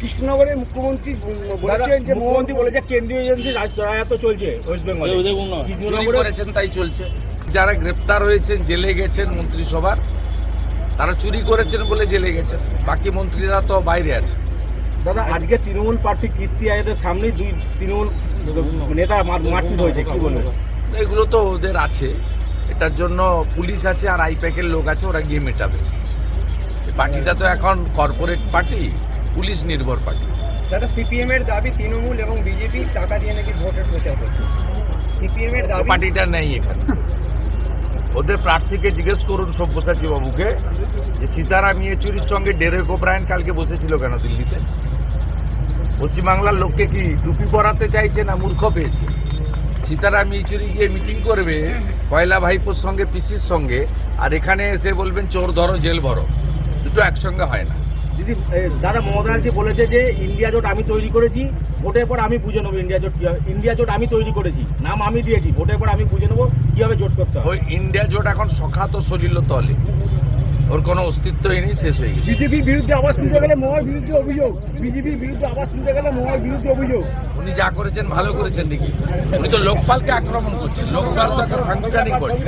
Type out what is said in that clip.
কৃষ্ণনগরে মুখ্যমন্ত্রী বলেছেন যে মুখ্যমন্ত্রী বলেছে কেন্দ্রীয় এজেন্সি রাজত্ব চলছে ওয়েস্ট বেঙ্গলে। চুরি করেছেন তাই চলছে। যারা গ্রেপ্তার হয়েছেন জেলে গেছেন মন্ত্রিসভার, তারা চুরি করেছেন বলে জেলে গেছেন, বাকি মন্ত্রীরা তো বাইরে আছে। দাদা আজকে তৃণমূল প্রার্থী কীর্তি আয়াদের সামনে দুই তৃণমূল নেতা মারপিট হয়েছে, কি বলবেন? এগুলো তো ওদের আছে, এটার জন্য পুলিশ আছে আর আইপ্যাকের লোক আছে, ওরা গিয়ে মেটাবে। পার্টিটা তো এখন কর্পোরেট পার্টি, পুলিশ নির্ভর পার্টি। দাদা সিপিএম এর দাবি তৃণমূল এবং বিজেপি টাকা দিয়ে নাকি ভোটের প্রচার করছে। সিপিএম এর দাবি পার্টিটা নেই এখানে। ওদের প্রার্থীকে জিজ্ঞেস করুন সব্যসাচী বাবুকে যে সীতারাম ইয়েচুরির সঙ্গে ডেরেক ওব্রায়েন কালকে বসেছিল কেন দিল্লিতে? পশ্চিমবাংলার লোককে কি টুপি পরাতে চাইছে না মূর্খ পেয়েছে? সীতারাম ইয়েচুরি গিয়ে মিটিং করবে পয়লা ভাইপোর সঙ্গে পিসির সঙ্গে, আর এখানে এসে বলবেন চোর ধরো জেল ভরো, দুটো একসঙ্গে হয় না। দিদি দাদা মমতা ব্যানার্জি বলেছে যে ইন্ডিয়া জোট আমি তৈরি করেছি, ভোটের পর আমি বুঝে নেবো ইন্ডিয়া জোট কি হবে। ইন্ডিয়া জোট আমি তৈরি করেছি, নাম আমি দিয়েছি, ভোটের পর আমি বুঝে নেবো কিভাবে জোট করতে হবে। ওই ইন্ডিয়া জোট এখন সখাত সলিল তলে, ওর কোনো অস্তিত্বই নেই, শেষ হয়ে গেছে। বিজেপির বিরুদ্ধে আওয়াজ তুলতে গেলে মহার বিরুদ্ধে অভিযোগ, বিজেপির বিরুদ্ধে আওয়াজ তুলতে গেলে মহার বিরুদ্ধে অভিযোগ। উনি যা করেছেন ভালো করেছেন দেখি। উনি তো লোকপালকে আক্রমণ করছেন, লোকপাল তো একটা সাংবিধানিক বডি।